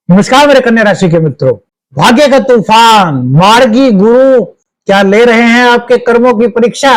नमस्कार मेरे कन्या राशि के मित्रों। भाग्य का तूफान मार्गी गुरु क्या ले रहे हैं आपके कर्मों की परीक्षा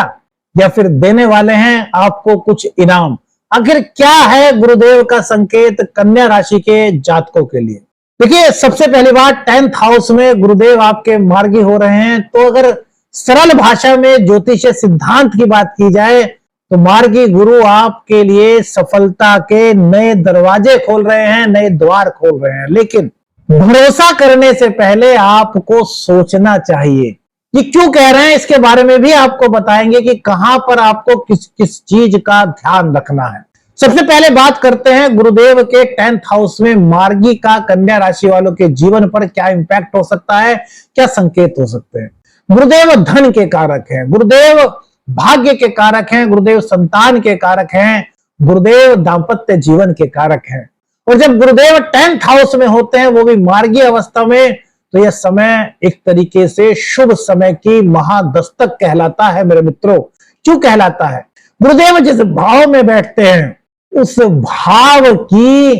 या फिर देने वाले हैं आपको कुछ इनाम? आखिर क्या है गुरुदेव का संकेत कन्या राशि के जातकों के लिए? देखिए, सबसे पहली बात, 10th हाउस में गुरुदेव आपके मार्गी हो रहे हैं। तो अगर सरल भाषा में ज्योतिषीय सिद्धांत की बात की जाए तो मार्गी गुरु आपके लिए सफलता के नए दरवाजे खोल रहे हैं, नए द्वार खोल रहे हैं। लेकिन भरोसा करने से पहले आपको सोचना चाहिए। ये क्यों कह रहे हैं, इसके बारे में भी आपको बताएंगे कि कहां पर आपको किस किस चीज का ध्यान रखना है। सबसे पहले बात करते हैं गुरुदेव के 10th हाउस में मार्गी का कन्या राशि वालों के जीवन पर क्या इंपैक्ट हो सकता है, क्या संकेत हो सकते हैं। गुरुदेव धन के कारक हैं, गुरुदेव भाग्य के कारक हैं, गुरुदेव संतान के कारक हैं, गुरुदेव दाम्पत्य जीवन के कारक हैं। और जब गुरुदेव 10th हाउस में होते हैं, वो भी मार्गी अवस्था में, तो यह समय एक तरीके से शुभ समय की महादस्तक कहलाता है मेरे मित्रों। क्यों कहलाता है? गुरुदेव जिस भाव में बैठते हैं उस भाव की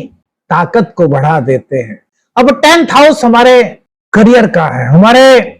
ताकत को बढ़ा देते हैं। अब 10th हाउस हमारे करियर का है, हमारे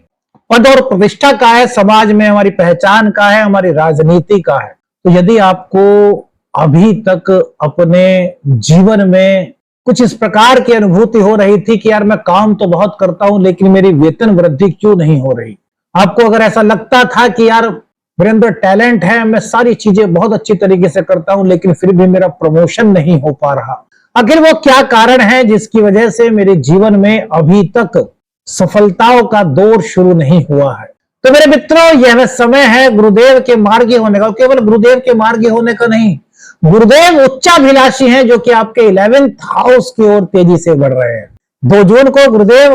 पद और प्रतिष्ठा का है, समाज में हमारी पहचान का है, हमारी राजनीति का है। तो यदि आपको अभी तक अपने जीवन में कुछ इस प्रकार की अनुभूति हो रही थी कि यार मैं काम तो बहुत करता हूं लेकिन मेरी वेतन वृद्धि क्यों नहीं हो रही, आपको अगर ऐसा लगता था कि यार मेरे अंदर टैलेंट है, मैं सारी चीजें बहुत अच्छी तरीके से करता हूं लेकिन फिर भी मेरा प्रमोशन नहीं हो पा रहा, आखिर वो क्या कारण है जिसकी वजह से मेरे जीवन में अभी तक सफलताओं का दौर शुरू नहीं हुआ है? तो मेरे मित्रों, यह समय है गुरुदेव के मार्गी होने का। केवल गुरुदेव के मार्गी होने का नहीं, गुरुदेव उच्चाभिलाषी हैं जो कि आपके 11th हाउस की ओर तेजी से बढ़ रहे हैं। 2 जून को गुरुदेव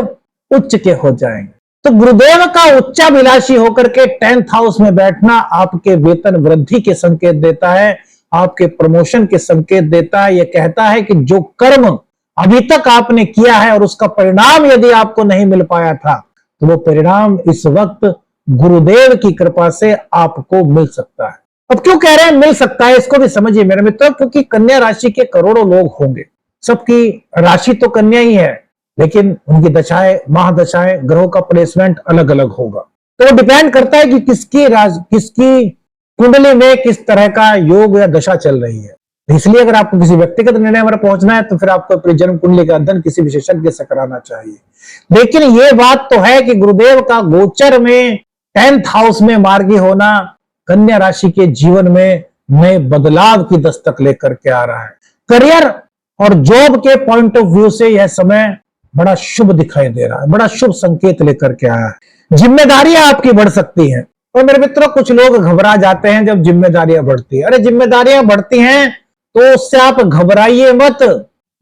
उच्च के हो जाएंगे। तो गुरुदेव का उच्चाभिलाषी होकर के 10th हाउस में बैठना आपके वेतन वृद्धि के संकेत देता है, आपके प्रमोशन के संकेत देता है। यह कहता है कि जो कर्म अभी तक आपने किया है और उसका परिणाम यदि आपको नहीं मिल पाया था तो वो परिणाम इस वक्त गुरुदेव की कृपा से आपको मिल सकता है। अब क्यों कह रहे हैं मिल सकता है, इसको भी समझिए मेरे मित्रों। क्योंकि कन्या राशि के करोड़ों लोग होंगे, सबकी राशि तो कन्या ही है, लेकिन उनकी दशाएं, महादशाएं, ग्रहों का प्लेसमेंट अलग अलग होगा। तो वो डिपेंड करता है कि किसकी कुंडली में किस तरह का योग या दशा चल रही है। इसलिए अगर आपको किसी व्यक्तिगत निर्णय पर पहुंचना है तो फिर आपको अपनी जन्म कुंडली का अध्ययन किसी विशेषज्ञ से कराना चाहिए। लेकिन यह बात तो है कि गुरुदेव का गोचर में 10th हाउस में मार्गी होना कन्या राशि के जीवन में नए बदलाव की दस्तक लेकर के आ रहा है। करियर और जॉब के पॉइंट ऑफ व्यू से यह समय बड़ा शुभ दिखाई दे रहा है, बड़ा शुभ संकेत लेकर के आया है। जिम्मेदारियां आपकी बढ़ सकती हैं। और मेरे मित्रों, कुछ लोग घबरा जाते हैं जब जिम्मेदारियां बढ़ती है। अरे जिम्मेदारियां बढ़ती हैं तो उससे आप घबराइए मत।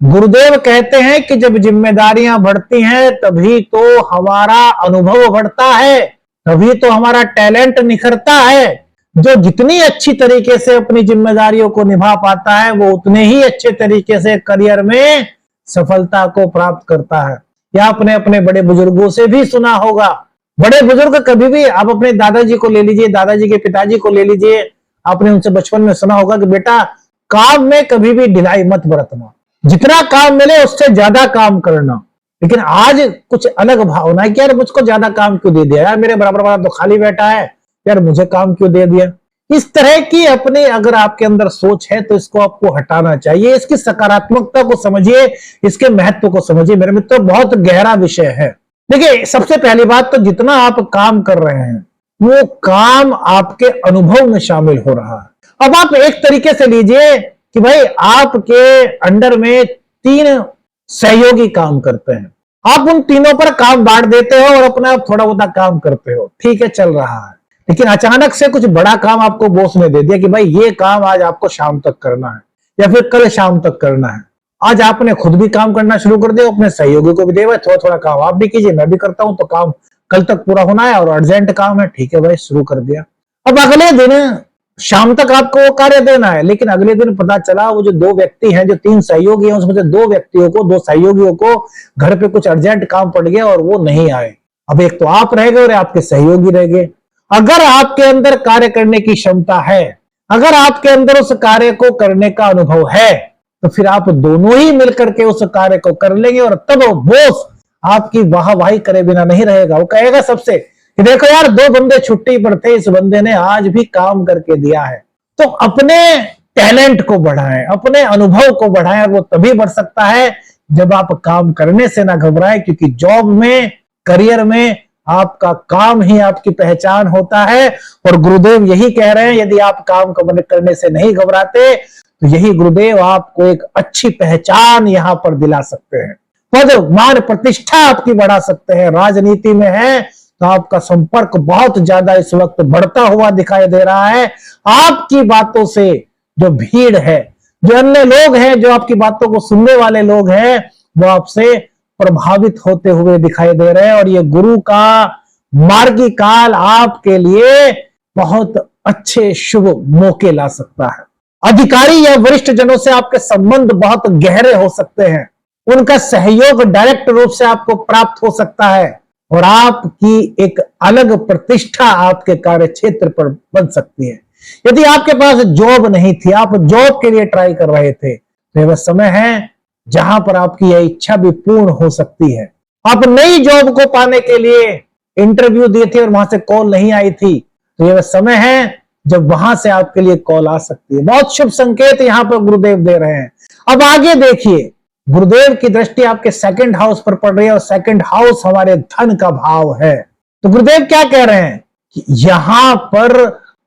गुरुदेव कहते हैं कि जब जिम्मेदारियां बढ़ती हैं तभी तो हमारा अनुभव बढ़ता है, तभी तो हमारा टैलेंट निखरता है। जो जितनी अच्छी तरीके से अपनी जिम्मेदारियों को निभा पाता है वो उतने ही अच्छे तरीके से करियर में सफलता को प्राप्त करता है। या आपने अपने बड़े बुजुर्गों से भी सुना होगा, बड़े बुजुर्ग कभी भी, आप अपने दादाजी को ले लीजिए, दादाजी के पिताजी को ले लीजिए, आपने उनसे बचपन में सुना होगा कि बेटा काम में कभी भी ढिलाई मत बरतना, जितना काम मिले उससे ज्यादा काम करना। लेकिन आज कुछ अलग भावना है कि यार मुझको ज्यादा काम क्यों दे दिया, यार मेरे बराबर वाला तो खाली बैठा है, यार मुझे काम क्यों दे दिया। इस तरह की अपने अगर आपके अंदर सोच है तो इसको आपको हटाना चाहिए। इसकी सकारात्मकता को समझिए, इसके महत्व को समझिए मेरे मित्रों, बहुत गहरा विषय है। देखिए, सबसे पहली बात तो जितना आप काम कर रहे हैं वो काम आपके अनुभव में शामिल हो रहा है। अब आप एक तरीके से लीजिए कि भाई आपके अंडर में 3 सहयोगी काम करते हैं, आप उन तीनों पर काम बांट देते हो और अपना आप थोड़ा बहुत काम करते हो, ठीक है, चल रहा है। लेकिन अचानक से कुछ बड़ा काम आपको बॉस ने दे दिया कि भाई ये काम आज आपको शाम तक करना है या फिर कल शाम तक करना है। आज आपने खुद भी काम करना शुरू कर दिया, अपने सहयोगी को भी दे, भाई थोड़ा थोड़ा काम आप भी कीजिए, मैं भी करता हूं, तो काम कल तक पूरा होना है और अर्जेंट काम है, ठीक है भाई, शुरू कर दिया। अब अगले दिन शाम तक आपको वो कार्य देना है, लेकिन अगले दिन पता चला वो जो 2 व्यक्ति हैं, जो 3 सहयोगी हैं, उसमें से 2 व्यक्तियों को, 2 सहयोगियों को घर पे कुछ अर्जेंट काम पड़ गया और वो नहीं आए। अब एक तो आप रह गए और आपके सहयोगी रह गए। अगर आपके अंदर कार्य करने की क्षमता है, अगर आपके अंदर उस कार्य को करने का अनुभव है, तो फिर आप दोनों ही मिलकर के उस कार्य को कर लेंगे और तब वो बॉस आपकी वाहवाही करे बिना नहीं रहेगा। वो कहेगा सबसे कि देखो यार, 2 बंदे छुट्टी पर थे, इस बंदे ने आज भी काम करके दिया है। तो अपने टैलेंट को बढ़ाएं, अपने अनुभव को बढ़ाएं, और वो तभी बढ़ सकता है जब आप काम करने से ना घबराएं, क्योंकि जॉब में, करियर में आपका काम ही आपकी पहचान होता है। और गुरुदेव यही कह रहे हैं, यदि आप काम करने से नहीं घबराते तो यही गुरुदेव आपको एक अच्छी पहचान यहां पर दिला सकते हैं, पद मान प्रतिष्ठा आपकी बढ़ा सकते हैं। राजनीति में है तो आपका संपर्क बहुत ज्यादा इस वक्त बढ़ता हुआ दिखाई दे रहा है। आपकी बातों से जो भीड़ है, जो अन्य लोग हैं, जो आपकी बातों को सुनने वाले लोग हैं, वो आपसे प्रभावित होते हुए दिखाई दे रहे हैं। और ये गुरु का मार्गी काल आपके लिए बहुत अच्छे शुभ मौके ला सकता है। अधिकारी या वरिष्ठ जनों से आपके संबंध बहुत गहरे हो सकते हैं, उनका सहयोग डायरेक्ट रूप से आपको प्राप्त हो सकता है और आपकी एक अलग प्रतिष्ठा आपके कार्य क्षेत्र पर बन सकती है। यदि आपके पास जॉब नहीं थी, आप जॉब के लिए ट्राई कर रहे थे, तो यह समय है जहां पर आपकी यह इच्छा भी पूर्ण हो सकती है। आप नई जॉब को पाने के लिए इंटरव्यू दिए थे और वहां से कॉल नहीं आई थी, तो यह समय है जब वहां से आपके लिए कॉल आ सकती है। बहुत शुभ संकेत यहां पर गुरुदेव दे रहे हैं। अब आगे देखिए, गुरुदेव की दृष्टि आपके 2nd हाउस पर पड़ रही है और 2nd हाउस हमारे धन का भाव है। तो गुरुदेव क्या कह रहे हैं कि यहां पर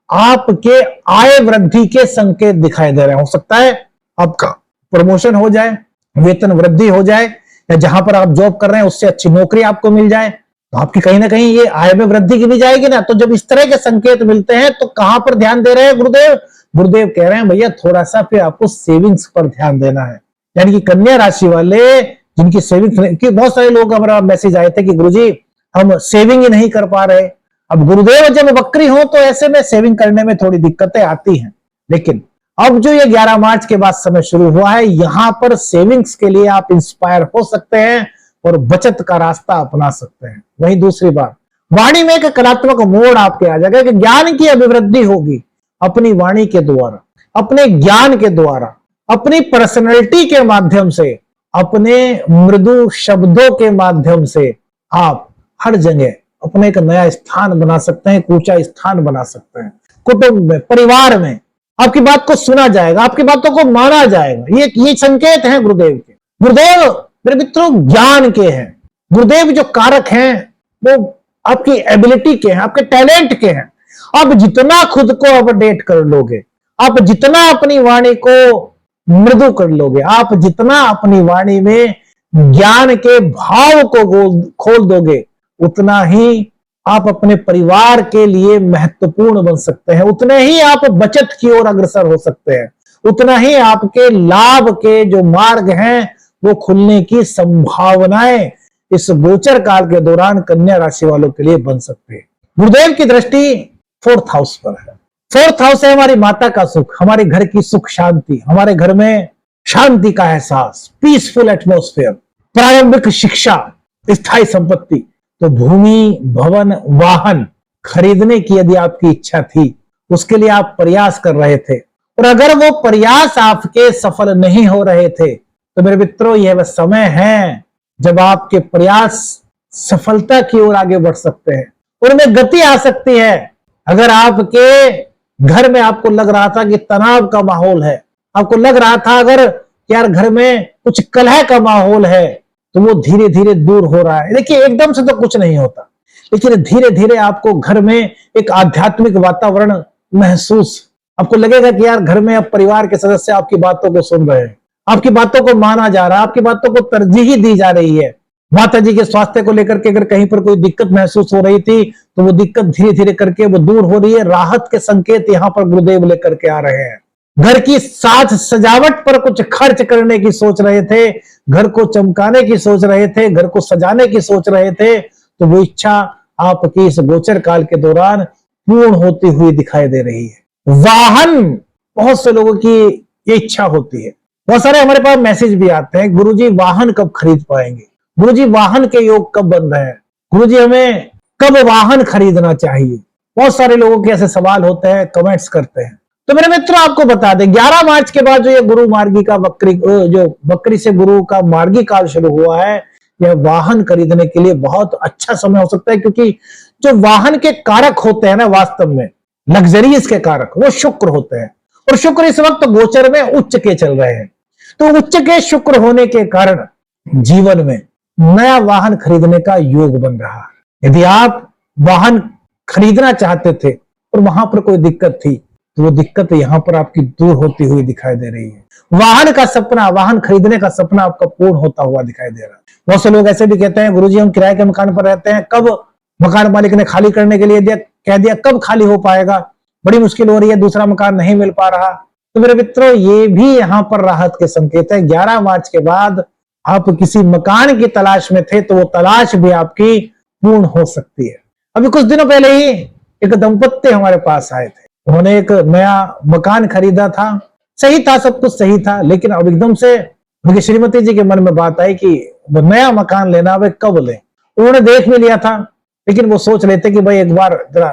आपके आय वृद्धि के संकेत दिखाई दे रहे हैं। हो सकता है आपका प्रमोशन हो जाए, वेतन वृद्धि हो जाए, या जहां पर आप जॉब कर रहे हैं उससे अच्छी नौकरी आपको मिल जाए, तो आपकी कहीं ना कहीं ये आय में वृद्धि की भी जाएगी ना। तो जब इस तरह के संकेत मिलते हैं तो कहां पर ध्यान दे रहे हैं गुरुदेव? गुरुदेव कह रहे हैं भैया थोड़ा सा फिर आपको सेविंग्स पर ध्यान देना है। यानी कि कन्या राशि वाले जिनकी सेविंग्स की, बहुत सारे लोग हमारा मैसेज आए थे कि गुरुजी हम सेविंग ही नहीं कर पा रहे। अब गुरुदेव जब वक्री हो तो ऐसे में सेविंग करने में थोड़ी दिक्कतें आती हैं, लेकिन अब जो ये 11 मार्च के बाद समय शुरू हुआ है, यहां पर सेविंग्स के लिए आप इंस्पायर हो सकते हैं और बचत का रास्ता अपना सकते हैं। वहीं दूसरी बात, वाणी में एक कलात्मक मोड़ आपके आ जाएगा कि ज्ञान की अभिवृद्धि होगी अपनी वाणी के द्वारा, अपने ज्ञान के द्वारा, अपनी पर्सनैलिटी के माध्यम से, अपने मृदु शब्दों के माध्यम से आप हर जगह अपने एक नया स्थान बना सकते हैं, एक ऊंचा स्थान बना सकते हैं। कुटुंब में, परिवार में आपकी बात को सुना जाएगा, आपकी बातों को माना जाएगा। ये संकेत हैं गुरुदेव के। गुरुदेव मेरे मित्रों ज्ञान के हैं। गुरुदेव जो कारक हैं वो आपकी एबिलिटी के हैं, आपके टैलेंट के हैं। आप जितना खुद को अपडेट कर लोगे, आप जितना अपनी वाणी को मृदु कर लोगे, आप जितना अपनी वाणी में ज्ञान के भाव को खोल दोगे, उतना ही आप अपने परिवार के लिए महत्वपूर्ण बन सकते हैं, उतने ही आप बचत की ओर अग्रसर हो सकते हैं, उतना ही आपके लाभ के जो मार्ग हैं वो खुलने की संभावनाएं इस गोचर काल के दौरान कन्या राशि वालों के लिए बन सकते हैं। गुरुदेव की दृष्टि 4th हाउस पर है। 4th हाउस है हमारी माता का सुख, हमारे घर की सुख शांति, हमारे घर में शांति का एहसास, पीसफुल एटमॉस्फेयर, प्रारंभिक शिक्षा, स्थायी संपत्ति। तो भूमि, भवन, वाहन खरीदने की यदि आपकी इच्छा थी, उसके लिए आप प्रयास कर रहे थे, और अगर वो प्रयास आपके सफल नहीं हो रहे थे, तो मेरे मित्रों यह वह समय है जब आपके प्रयास सफलता की ओर आगे बढ़ सकते हैं, उनमें गति आ सकती है। अगर आपके घर में आपको लग रहा था कि तनाव का माहौल है, आपको लग रहा था अगर यार घर में कुछ कलह का माहौल है, तो वो धीरे धीरे दूर हो रहा है। देखिए एकदम से तो कुछ नहीं होता, लेकिन धीरे धीरे आपको घर में एक आध्यात्मिक वातावरण महसूस, आपको लगेगा कि यार घर में अब परिवार के सदस्य आपकी बातों को सुन रहे हैं, आपकी बातों को माना जा रहा है, आपकी बातों को तरजीह दी जा रही है। माता जी के स्वास्थ्य को लेकर के अगर कहीं पर कोई दिक्कत महसूस हो रही थी, तो वो दिक्कत धीरे धीरे करके वो दूर हो रही है। राहत के संकेत यहाँ पर गुरुदेव लेकर के आ रहे हैं। घर की साज सजावट पर कुछ खर्च करने की सोच रहे थे, घर को चमकाने की सोच रहे थे, घर को सजाने की सोच रहे थे, तो वो इच्छा आपकी इस गोचर काल के दौरान पूर्ण होती हुई दिखाई दे रही है। वाहन, बहुत से लोगों की ये इच्छा होती है। बहुत सारे हमारे पास मैसेज भी आते हैं, गुरुजी वाहन कब खरीद पाएंगे, गुरुजी वाहन के योग कब बन रहे हैं, गुरुजी हमें कब वाहन खरीदना चाहिए। बहुत सारे लोगों के ऐसे सवाल होते हैं, कमेंट्स करते हैं। तो मेरे मित्रों आपको बता दें 11 मार्च के बाद जो ये गुरु मार्गी का जो बकरी से गुरु का मार्गी काल शुरू हुआ है, यह वाहन खरीदने के लिए बहुत अच्छा समय हो सकता है, क्योंकि जो वाहन के कारक होते हैं ना, वास्तव में लग्जरीज के कारक वो शुक्र होते हैं, और शुक्र इस वक्त गोचर में उच्च के चल रहे हैं। तो उच्च के शुक्र होने के कारण जीवन में नया वाहन खरीदने का योग बन रहा है। यदि आप वाहन खरीदना चाहते थे और वहां पर कोई दिक्कत थी, तो वो दिक्कत यहां पर आपकी दूर होती हुई दिखाई दे रही है। वाहन का सपना, वाहन खरीदने का सपना आपका पूर्ण होता हुआ दिखाई दे रहा है। बहुत से लोग ऐसे भी कहते हैं, गुरुजी हम किराए के मकान पर रहते हैं, कब मकान मालिक ने खाली करने के लिए कह दिया, कब खाली हो पाएगा, बड़ी मुश्किल हो रही है, दूसरा मकान नहीं मिल पा रहा। तो मेरे मित्रों ये भी यहाँ पर राहत के संकेत है। 11 मार्च के बाद आप किसी मकान की तलाश में थे, तो वो तलाश भी आपकी पूर्ण हो सकती है। अभी कुछ दिनों पहले ही एक दंपत्ति हमारे पास आए थे, उन्होंने एक नया मकान खरीदा था, सही था, सब कुछ सही था, लेकिन अब एकदम से उनकी श्रीमती जी के मन में बात आई कि वो नया मकान लेना, वे कब लें। उन्होंने देख भी लिया था, लेकिन वो सोच लेते कि भाई एक बार जरा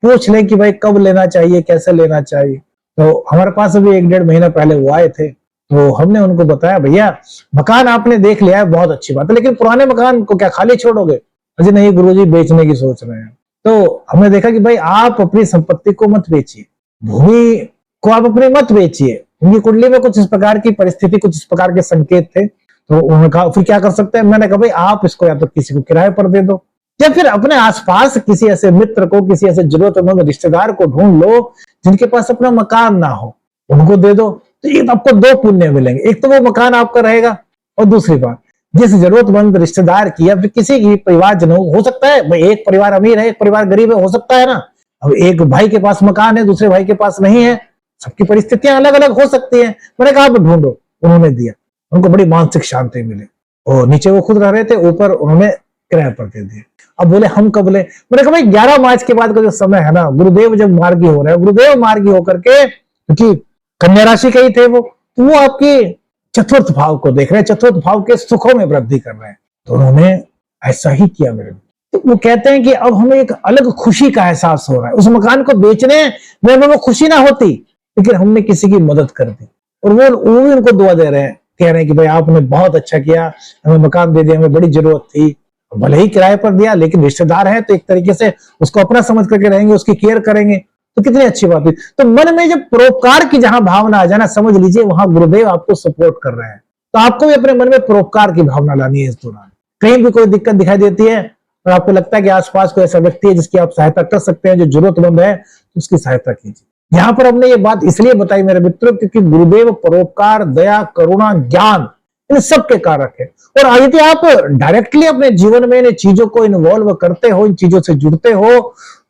पूछ लें कि भाई कब लेना चाहिए, कैसे लेना चाहिए। तो हमारे पास अभी 1-1.5 महीना पहले वो आए थे, तो हमने उनको बताया भैया मकान आपने देख लिया है, बहुत अच्छी बात है, लेकिन पुराने मकान को क्या खाली छोड़ोगे? अजी नहीं गुरुजी बेचने की सोच रहे हैं। तो हमने देखा कि भाई आप अपनी संपत्ति को मत बेचिए, भूमि को आप अपनी मत बेचिए। उनकी कुंडली में कुछ इस प्रकार की परिस्थिति, कुछ इस प्रकार के संकेत थे, तो उन्होंने कहा फिर क्या कर सकते हैं। मैंने कहा भाई आप इसको या तो किसी को किराए पर दे दो, या फिर अपने आसपास किसी ऐसे मित्र को, किसी ऐसे जरूरतमंद रिश्तेदार को ढूंढ लो जिनके पास अपना मकान ना हो, उनको दे दो। तो ये आपको 2 पुण्य मिलेंगे, एक तो वो मकान आपका रहेगा, और दूसरी बात जिस जरूरतमंद रिश्तेदार की या फिर किसी की परिवारजन हो सकता है भाई, एक परिवार अमीर है, एक परिवार गरीब है, हो सकता है ना। अब एक भाई के पास मकान है, दूसरे भाई के पास नहीं है, सबकी परिस्थितियां अलग अलग हो सकती हैं। मैंने कहा आप ढूंढो, उन्होंने दिया, उनको बड़ी मानसिक शांति मिली, और नीचे वो खुद रह रहे थे, ऊपर उन्होंने किराए पर दे दिए। अब बोले हम कब ले? मैंने कहा भाई 11 मार्च के बाद का जो समय है ना, गुरुदेव जब मार्गी हो रहे हैं, गुरुदेव मार्गी होकर के, क्योंकि कन्या राशि के ही थे वो, तो वो आपके चतुर्थ भाव को देख रहे हैं, चतुर्थ भाव के सुखों में वृद्धि कर रहे हैं। तो उन्होंने ऐसा ही किया मेरे। तो वो कहते हैं कि अब हमें एक अलग खुशी का एहसास हो रहा है। उस मकान को बेचने में वो खुशी ना होती, लेकिन हमने किसी की मदद कर दी, और वो भी उनको दुआ दे रहे हैं, कह रहे हैं कि भाई आपने बहुत अच्छा किया, हमें मकान दे दिया, हमें बड़ी जरूरत थी, भले ही किराए पर दिया, लेकिन रिश्तेदार है तो एक तरीके से उसको अपना समझ करके रहेंगे, उसकी केयर करेंगे, तो कितनी अच्छी बात है। तो मन में जब परोपकार की जहां भावना आ जाना, समझ लीजिए वहां गुरुदेव आपको सपोर्ट कर रहे हैं। तो आपको भी अपने मन में परोपकार की भावना लानी है। इस दौरान कहीं भी कोई दिक्कत दिखाई देती है और आपको लगता है कि आसपास कोई ऐसा व्यक्ति है जिसकी आप सहायता कर सकते हैं, जो जरूरतमंद है, तो उसकी सहायता कीजिए। यहां पर हमने ये बात इसलिए बताई मेरे मित्रों, क्योंकि गुरुदेव परोपकार, दया, करुणा, ज्ञान इन सब के कारक है। और यदि आप डायरेक्टली अपने जीवन में इन चीजों को इन्वॉल्व करते हो, इन चीजों से जुड़ते हो,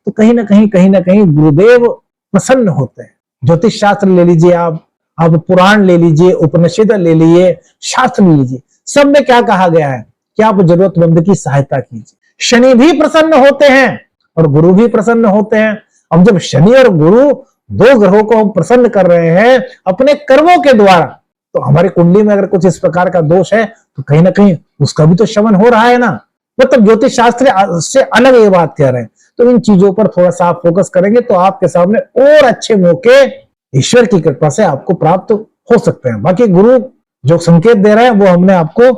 तो कहीं ना कहीं गुरुदेव प्रसन्न होते हैं। ज्योतिष शास्त्र ले लीजिए, आप पुराण ले लीजिए, उपनिषद ले लीजिए, शास्त्र ले लीजिए, सब में क्या कहा गया है कि आप जरूरतमंद की सहायता कीजिए। शनि भी प्रसन्न होते हैं और गुरु भी प्रसन्न होते हैं। अब जब शनि और गुरु 2 ग्रहों को हम प्रसन्न कर रहे हैं अपने कर्मों के द्वारा, तो हमारी कुंडली में अगर कुछ इस प्रकार का दोष है, तो कहीं ना कहीं उसका भी तो शमन हो रहा है ना। मतलब ज्योतिष शास्त्र से अलग ये बात कह रहे हैं। तो इन चीजों पर थोड़ा सा आप फोकस करेंगे तो आपके सामने और अच्छे मौके ईश्वर की कृपा से आपको प्राप्त हो सकते हैं। बाकी गुरु जो संकेत दे रहे हैं वो हमने आपको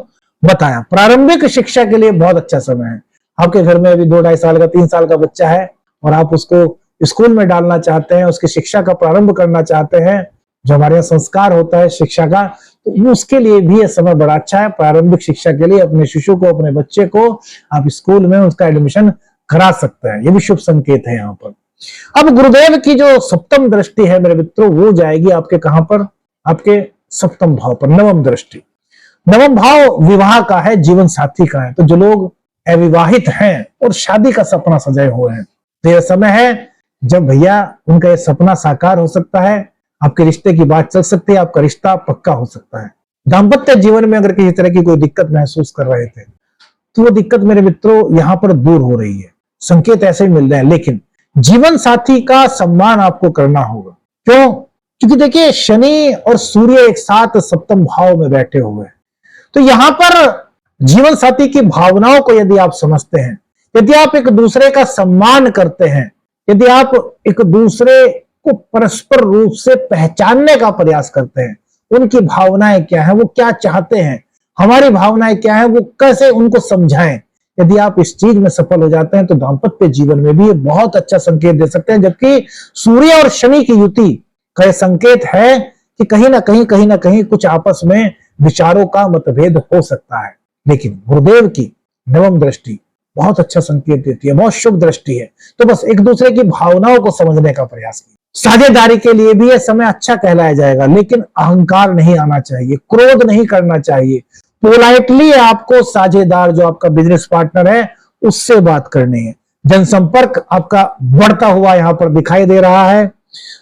बताया। प्रारंभिक शिक्षा के लिए बहुत अच्छा समय है। आपके घर में अभी 2-2.5 साल का, 3 साल का बच्चा है और आप उसको स्कूल में डालना चाहते हैं, उसकी शिक्षा का प्रारंभ करना चाहते हैं, जो हमारे यहाँ संस्कार होता है शिक्षा का, तो उसके लिए भी यह समय बड़ा अच्छा है। प्रारंभिक शिक्षा के लिए अपने शिशु को, अपने बच्चे को आप स्कूल में उसका एडमिशन करा सकते हैं। ये भी शुभ संकेत है यहाँ पर। अब गुरुदेव की जो सप्तम दृष्टि है मेरे मित्रों, वो जाएगी आपके कहां पर? आपके सप्तम भाव पर, नवम दृष्टि। नवम भाव विवाह का है, जीवन साथी का है। तो जो लोग अविवाहित हैं और शादी का सपना सजाए हुए हैं, तो यह समय है जब भैया उनका यह सपना साकार हो सकता है। आपके रिश्ते की बात चल सकती है, आपका रिश्ता पक्का हो सकता है। दाम्पत्य जीवन में अगर किसी तरह की कोई दिक्कत महसूस कर रहे थे, तो वो दिक्कत मेरे मित्रों यहां पर दूर हो रही है। संकेत ऐसे ही मिल रहे हैं, लेकिन जीवन साथी का सम्मान आपको करना होगा। क्यों? क्योंकि देखिए शनि और सूर्य एक साथ सप्तम भाव में बैठे हुए हैं। तो यहां पर जीवन साथी की भावनाओं को यदि आप समझते हैं, यदि आप एक दूसरे का सम्मान करते हैं, यदि आप एक दूसरे को परस्पर रूप से पहचानने का प्रयास करते हैं। उनकी भावनाएं क्या है, वो क्या चाहते हैं, हमारी भावनाएं क्या है, वो कैसे उनको समझाएं। यदि आप इस चीज में सफल हो जाते हैं तो दाम्पत्य जीवन में भी ये बहुत अच्छा संकेत दे सकते हैं। जबकि सूर्य और शनि की युति का संकेत है कि कहीं ना कहीं कुछ आपस में विचारों का मतभेद हो सकता है। लेकिन गुरुदेव की नवम दृष्टि बहुत अच्छा संकेत देती है, बहुत शुभ दृष्टि है। तो बस एक दूसरे की भावनाओं को समझने का प्रयास कीजिए। साझेदारी के लिए भी यह समय अच्छा कहलाया जाएगा, लेकिन अहंकार नहीं आना चाहिए, क्रोध नहीं करना चाहिए। पोलाइटली आपको साझेदार जो आपका बिजनेस पार्टनर है उससे बात करनी है। जनसंपर्क आपका बढ़ता हुआ यहां पर दिखाई दे रहा है।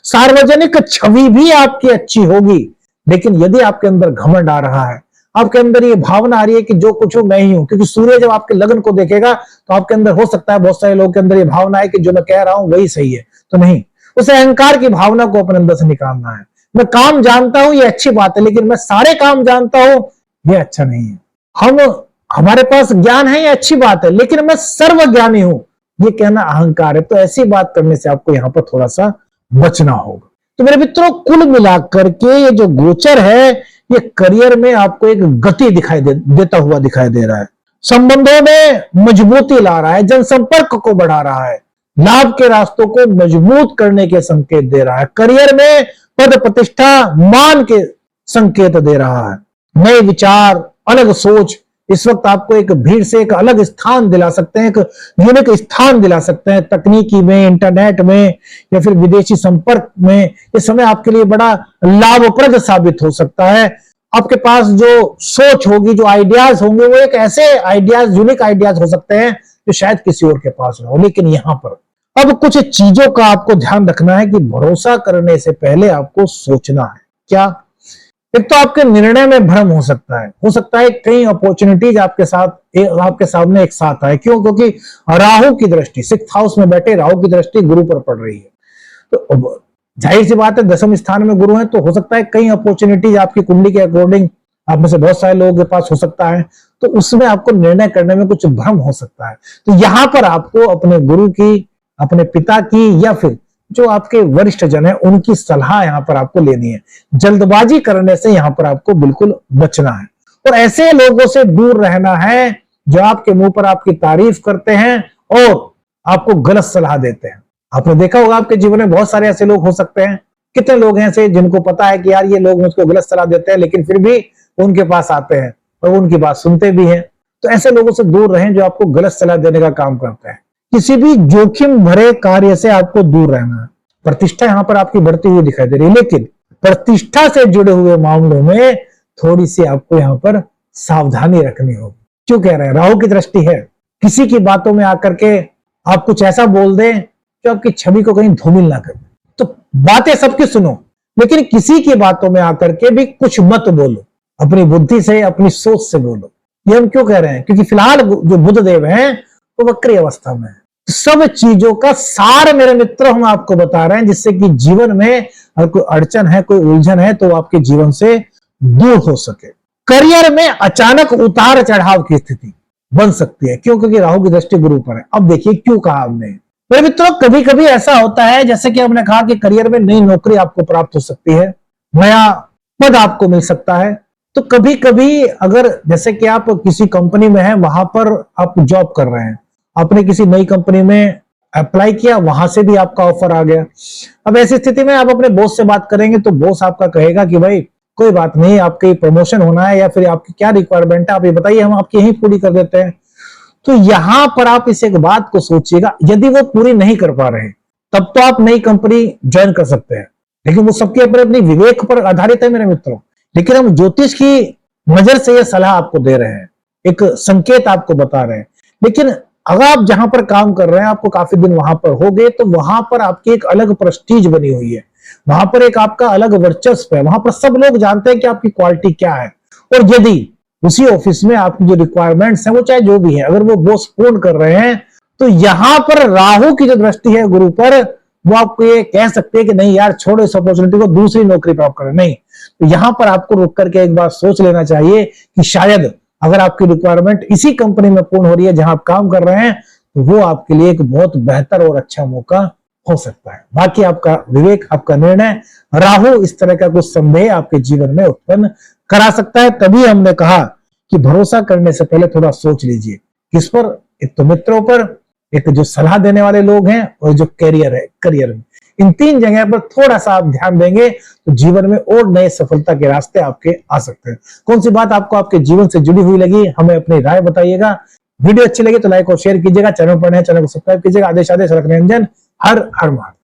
सार्वजनिक छवि भी आपकी अच्छी होगी, लेकिन यदि आपके अंदर घमंड आ रहा है, आपके अंदर ये भावना आ रही है कि जो कुछ हूं मैं ही हूं, क्योंकि सूर्य जब आपके लगन को देखेगा तो आपके अंदर हो सकता है बहुत सारे लोगों के अंदर ये भावना है कि जो मैं कह रहा हूं वही सही है, तो नहीं, उस अहंकार की भावना को अपने अंदर से निकालना है। मैं काम जानता हूं ये अच्छी बात है, लेकिन मैं सारे काम जानता हूं ये अच्छा नहीं है। हमारे पास ज्ञान है ये अच्छी बात है, लेकिन मैं सर्वज्ञानी हूं ये कहना अहंकार है। तो ऐसी बात करने से आपको यहां पर थोड़ा सा बचना होगा। तो मेरे मित्रों, कुल मिलाकर के ये जो गोचर है ये करियर में आपको एक गति देता हुआ दिखाई दे रहा है। संबंधों में मजबूती ला रहा है, जनसंपर्क को बढ़ा रहा है, लाभ के रास्तों को मजबूत करने के संकेत दे रहा है। करियर में पद प्रतिष्ठा मान के संकेत दे रहा है। नए विचार, अलग सोच इस वक्त आपको एक भीड़ से एक अलग स्थान दिला सकते हैं, एक यूनिक स्थान दिला सकते हैं। तकनीकी में, इंटरनेट में या फिर विदेशी संपर्क में ये समय आपके लिए बड़ा लाभप्रद साबित हो सकता है। आपके पास जो सोच होगी, जो आइडियाज होंगे, वो एक ऐसे आइडियाज, यूनिक आइडियाज हो सकते हैं जो शायद किसी और के पास ना हो। लेकिन यहां पर अब कुछ चीजों का आपको ध्यान रखना है कि भरोसा करने से पहले आपको सोचना है। क्या? एक तो आपके निर्णय में भ्रम हो सकता है कई अपॉर्चुनिटीज आपके सामने एक साथ आए। क्यों? क्योंकि राहु की दृष्टि, 6th हाउस में बैठे राहु की दृष्टि गुरु पर पड़ रही है। तो जाहिर सी बात है, 10वें स्थान में गुरु है, तो हो सकता है कई अपॉर्चुनिटीज आपकी कुंडली के अकॉर्डिंग आप में से बहुत सारे लोगों के पास हो सकता है, तो उसमें आपको निर्णय करने में कुछ भ्रम हो सकता है। तो यहां पर आपको अपने गुरु की, अपने पिता की या फिर जो आपके वरिष्ठ जन है उनकी सलाह यहां पर आपको लेनी है। जल्दबाजी करने से यहां पर आपको बिल्कुल बचना है और ऐसे लोगों से दूर रहना है जो आपके मुंह पर आपकी तारीफ करते हैं और आपको गलत सलाह देते हैं। आपने देखा होगा आपके जीवन में बहुत सारे ऐसे लोग हो सकते हैं। कितने लोग हैं ऐसे जिनको पता है कि यार ये लोग मुझको गलत सलाह देते हैं, लेकिन फिर भी उनके पास आते हैं और उनकी बात सुनते भी हैं। तो ऐसे लोगों से दूर रहें जो आपको गलत सलाह देने का काम करते हैं। किसी भी जोखिम भरे कार्य से आपको दूर रहना है। प्रतिष्ठा यहां पर आपकी बढ़ती हुई दिखाई दे रही है, लेकिन प्रतिष्ठा से जुड़े हुए मामलों में थोड़ी सी आपको यहां पर सावधानी रखनी होगी। क्यों कह रहे हैं? राहु की दृष्टि है। किसी की बातों में आकर के आप कुछ ऐसा बोल दें जो आपकी छवि को कहीं धूमिल ना करे। तो बातें सबकी सुनो, लेकिन किसी की बातों में आकर के भी कुछ मत बोलो। अपनी बुद्धि से, अपनी सोच से बोलो। ये हम क्यों कह रहे हैं? क्योंकि फिलहाल जो बुध देव हैं वो वक्री अवस्था में है। सब चीजों का सार मेरे मित्र हम आपको बता रहे हैं, जिससे कि जीवन में अगर कोई अड़चन है, कोई उलझन है, तो आपके जीवन से दूर हो सके। करियर में अचानक उतार चढ़ाव की स्थिति बन सकती है। क्यों? क्योंकि राहु की दृष्टि गुरु पर है। अब देखिए क्यों कहा हमने। मेरे मित्रों, कभी कभी ऐसा होता है, जैसे कि हमने कहा कि करियर में नई नौकरी आपको प्राप्त हो सकती है, नया पद आपको मिल सकता है। तो कभी कभी अगर जैसे कि आप किसी कंपनी में हैं, वहां पर आप जॉब कर रहे हैं, आपने किसी नई कंपनी में अप्लाई किया, वहां से भी आपका ऑफर आ गया। अब ऐसी स्थिति में आप अपने बॉस से बात करेंगे तो बॉस आपका कहेगा कि भाई कोई बात नहीं, आपकी प्रमोशन होना है या फिर आपकी क्या रिक्वायरमेंट है आप ये बताइए, हम आपकी यही पूरी कर देते हैं। तो यहां पर आप इस एक बात को सोचिएगा, यदि वो पूरी नहीं कर पा रहे तब तो आप नई कंपनी ज्वाइन कर सकते हैं, लेकिन वो सबके अपने विवेक पर आधारित है मेरे मित्रों। लेकिन हम ज्योतिष की नजर से यह सलाह आपको दे रहे हैं, एक संकेत आपको बता रहे हैं। लेकिन अगर आप जहां पर काम कर रहे हैं, आपको काफी दिन वहां पर हो गए, तो वहां पर आपकी एक अलग प्रेस्टीज बनी हुई है, वहां पर एक आपका अलग वर्चस्व है, वहां पर सब लोग जानते हैं कि आपकी क्वालिटी क्या है। और यदि उसी ऑफिस में आपकी जो रिक्वायरमेंट्स हैं, वो चाहे जो भी है, अगर वो बॉस पूर्ण कर रहे हैं, तो यहां पर राहु की जो दृष्टि है गुरु पर, वो आपको ये कह सकते हैं कि नहीं यार, छोड़ो इस अपॉर्चुनिटी को, दूसरी नौकरी प्राप्त करें। नहीं, तो यहां पर आपको रुक करके एक बार सोच लेना चाहिए कि शायद अगर आपकी रिक्वायरमेंट इसी कंपनी में पूर्ण हो रही है जहां आप काम कर रहे हैं, तो वो आपके लिए एक बहुत बेहतर और अच्छा मौका हो सकता है। बाकी आपका विवेक, आपका निर्णय। राहु इस तरह का कुछ संदेह आपके जीवन में उत्पन्न करा सकता है। तभी हमने कहा कि भरोसा करने से पहले थोड़ा सोच लीजिए। किस पर? एक तो मित्रों पर, एक जो सलाह देने वाले लोग हैं, और जो करियर में। इन तीन जगह पर थोड़ा सा आप ध्यान देंगे तो जीवन में और नए सफलता के रास्ते आपके आ सकते हैं। कौन सी बात आपको आपके जीवन से जुड़ी हुई लगी, हमें अपनी राय बताइएगा। वीडियो अच्छी लगी तो लाइक और शेयर कीजिएगा। चैनल पर नए, चैनल को सब्सक्राइब कीजिएगा। आदेश रखने, हर हर महादेव।